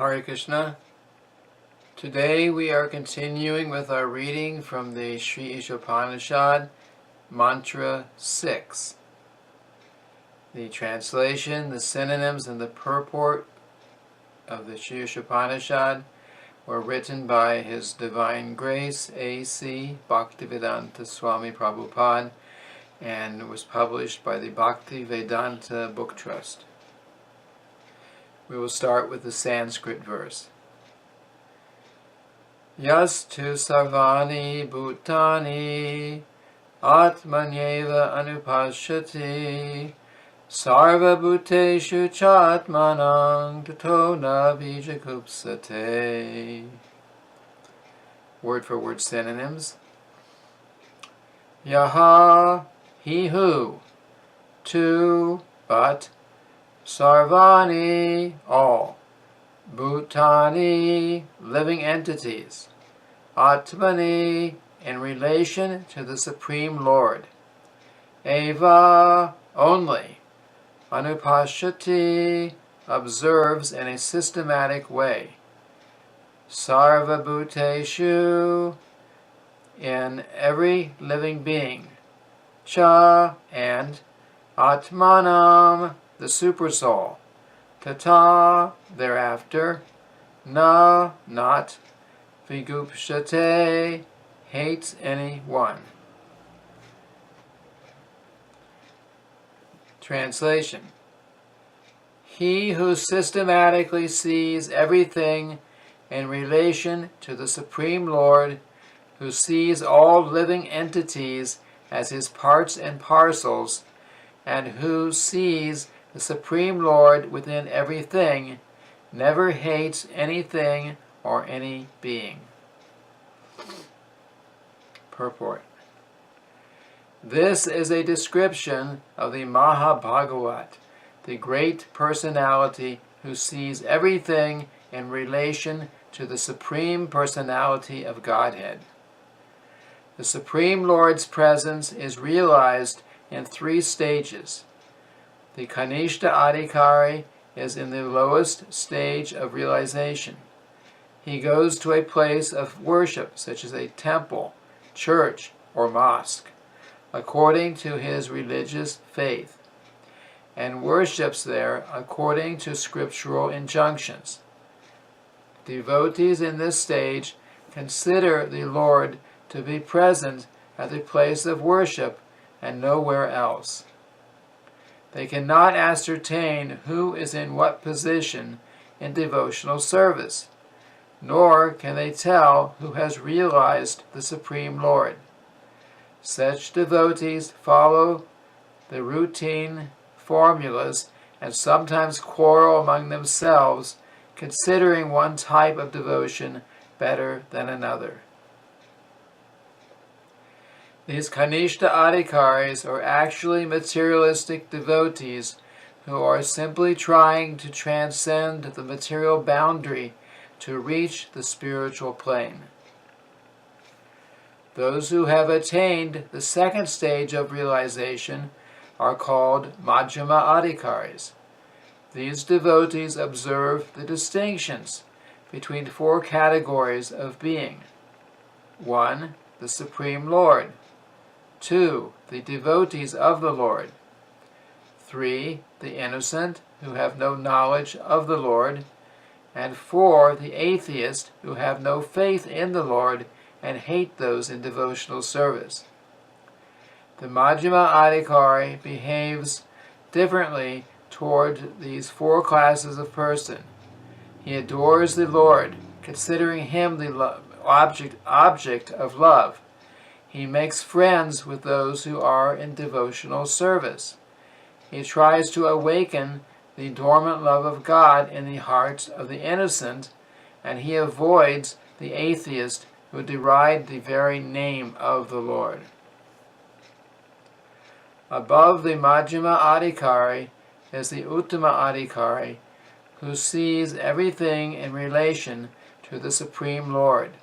Hare Krishna. Today we are continuing with our reading from the Sri Ishopanishad, Mantra 6. The translation, the synonyms, and the purport of the Sri Ishopanishad were written by His Divine Grace A.C. Bhaktivedanta Swami Prabhupada and was published by the Bhakti Vedanta Book Trust. We will start with the Sanskrit verse. Yastu sarvani bhutani atmanyeva anupashyati sarva bhuteshu chatmanang tato na vijakupsate. Word for word synonyms. Yaha, he who, tu, but, sarvani, all, bhutani, living entities, atmani, in relation to the Supreme Lord, eva, only, anupashyati, observes in a systematic way, sarva bhuteshu, in every living being, cha, and atmanam, the supersoul, tata, thereafter, na, not, vigupshate, hates anyone. Translation. He who systematically sees everything in relation to the Supreme Lord, who sees all living entities as his parts and parcels, and who sees the Supreme Lord within everything, never hates anything or any being. Purport. This is a description of the Mahabhagavat, the great personality who sees everything in relation to the Supreme Personality of Godhead. The Supreme Lord's presence is realized in three stages. The Kanishta Adhikari is in the lowest stage of realization. He goes to a place of worship, such as a temple, church, or mosque, according to his religious faith, and worships there according to scriptural injunctions. Devotees in this stage consider the Lord to be present at the place of worship and nowhere else. They cannot ascertain who is in what position in devotional service, nor can they tell who has realized the Supreme Lord. Such devotees follow the routine formulas and sometimes quarrel among themselves, considering one type of devotion better than another. These Kanishta Adhikaris are actually materialistic devotees who are simply trying to transcend the material boundary to reach the spiritual plane. Those who have attained the second stage of realization are called Majjhima Adhikaris. These devotees observe the distinctions between four categories of being. 1. The Supreme Lord. 2. The devotees of the Lord. 3. The innocent who have no knowledge of the Lord. And 4. The atheist who have no faith in the Lord and hate those in devotional service. The Majjhima Adhikari behaves differently toward these four classes of person. He adores the Lord, considering him the object of love. He makes friends with those who are in devotional service. He tries to awaken the dormant love of God in the hearts of the innocent, and he avoids the atheist who deride the very name of the Lord. Above the Majjhima Adhikari is the Uttama Adhikari, who sees everything in relation to the Supreme Lord.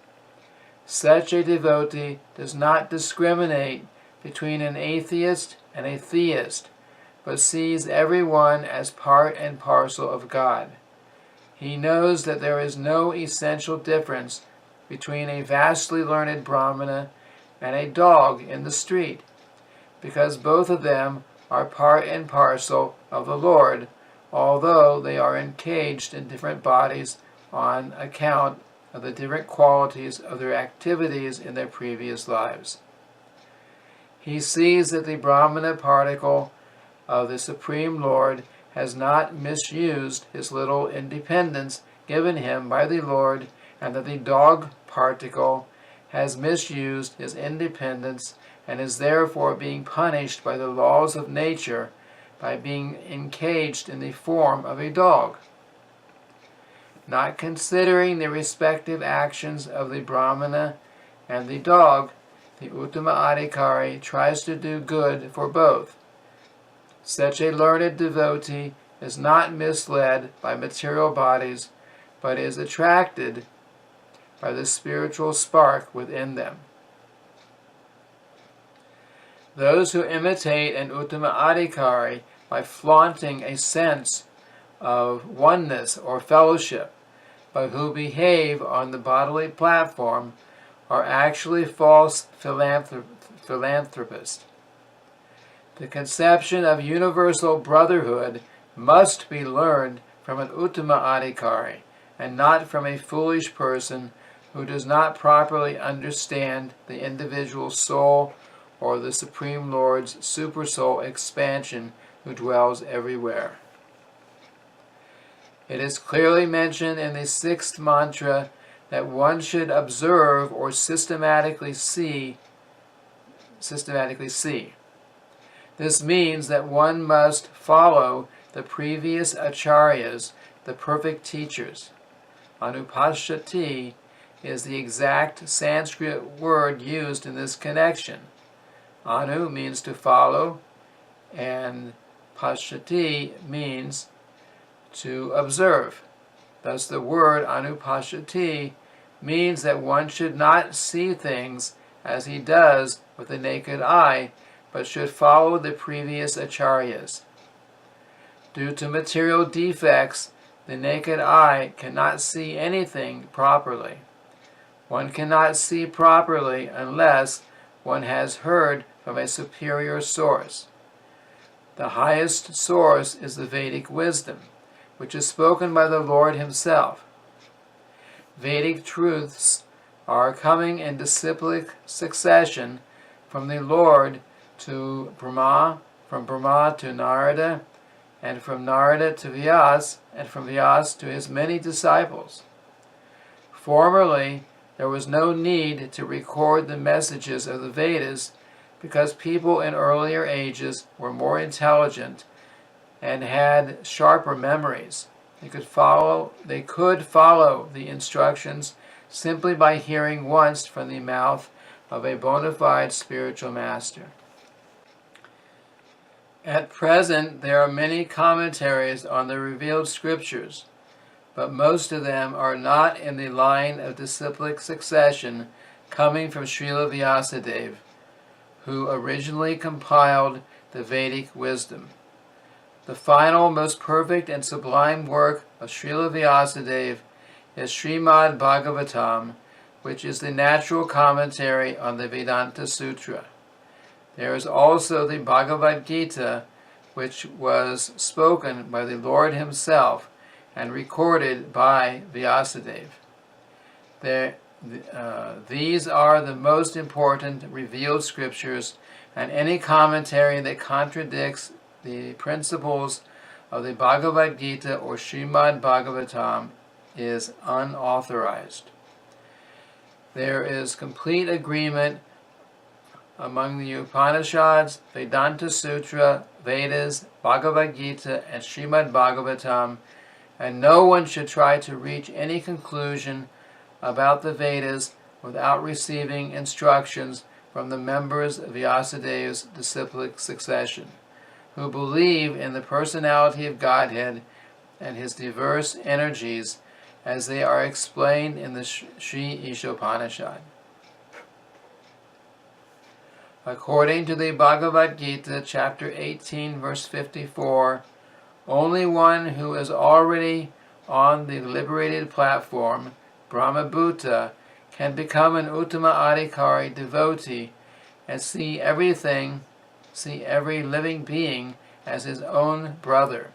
Such a devotee does not discriminate between an atheist and a theist, but sees everyone as part and parcel of God. He knows that there is no essential difference between a vastly learned Brahmana and a dog in the street, because both of them are part and parcel of the Lord, although they are encaged in different bodies on account of the different qualities of their activities in their previous lives. He sees that the Brahmana particle of the Supreme Lord has not misused his little independence given him by the Lord, and that the dog particle has misused his independence and is therefore being punished by the laws of nature by being encaged in the form of a dog. Not considering the respective actions of the Brahmana and the dog, the Uttama Adhikari tries to do good for both. Such a learned devotee is not misled by material bodies, but is attracted by the spiritual spark within them. Those who imitate an Uttama Adhikari by flaunting a sense of oneness or fellowship, but who behave on the bodily platform, are actually false philanthropists. The conception of universal brotherhood must be learned from an Uttama Adhikari, and not from a foolish person who does not properly understand the individual soul or the Supreme Lord's supersoul expansion who dwells everywhere. It is clearly mentioned in the 6th mantra that one should observe or systematically see. This means that one must follow the previous acharyas, the perfect teachers. Anupashati is the exact Sanskrit word used in this connection. Anu means to follow, and Pashati means to observe. Thus the word Anupashati means that one should not see things as he does with the naked eye, but should follow the previous acharyas. Due to material defects, the naked eye cannot see anything properly. One cannot see properly unless one has heard from a superior source. The highest source is the Vedic wisdom, which is spoken by the Lord himself. Vedic truths are coming in disciplic succession from the Lord to Brahma, from Brahma to Narada, and from Narada to Vyas, and from Vyas to his many disciples. Formerly, there was no need to record the messages of the Vedas because people in earlier ages were more intelligent and had sharper memories. They could follow the instructions simply by hearing once from the mouth of a bona fide spiritual master. At present, there are many commentaries on the revealed scriptures, but most of them are not in the line of disciplic succession coming from Srila Vyasadeva, who originally compiled the Vedic wisdom. The final, most perfect and sublime work of Srila Vyasadeva is Srimad Bhagavatam, which is the natural commentary on the Vedanta Sutra. There is also the Bhagavad Gita, which was spoken by the Lord himself and recorded by Vyasadeva. These are the most important revealed scriptures, and any commentary that contradicts the principles of the Bhagavad Gita or Srimad Bhagavatam is unauthorized. There is complete agreement among the Upanishads, Vedanta Sutra, Vedas, Bhagavad Gita, and Srimad Bhagavatam, and no one should try to reach any conclusion about the Vedas without receiving instructions from the members of Vyasadeva's disciplic succession, who believe in the personality of Godhead and his diverse energies as they are explained in the Sri Ishopanishad. According to the Bhagavad Gita, chapter 18, verse 54, only one who is already on the liberated platform, Brahmabhuta, can become an Uttama Adhikari devotee and see every living being as his own brother.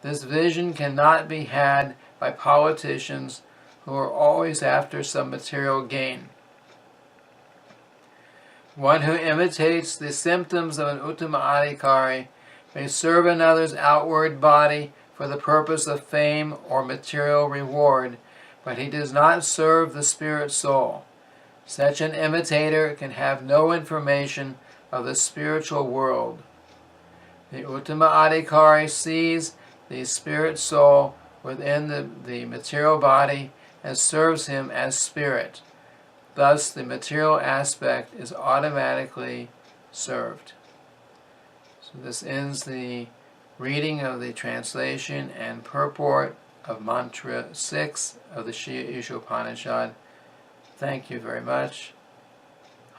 This vision cannot be had by politicians who are always after some material gain. One who imitates the symptoms of an Uttama Adhikari may serve another's outward body for the purpose of fame or material reward, but he does not serve the spirit soul. Such an imitator can have no information of the spiritual world. The Uttama Adhikari sees the spirit soul within the material body and serves him as spirit. Thus, the material aspect is automatically served. So this ends the reading of the translation and purport of Mantra 6 of the Shri Isha Upanishad. Thank you very much.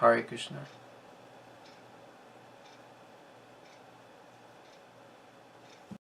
Hare Krishna.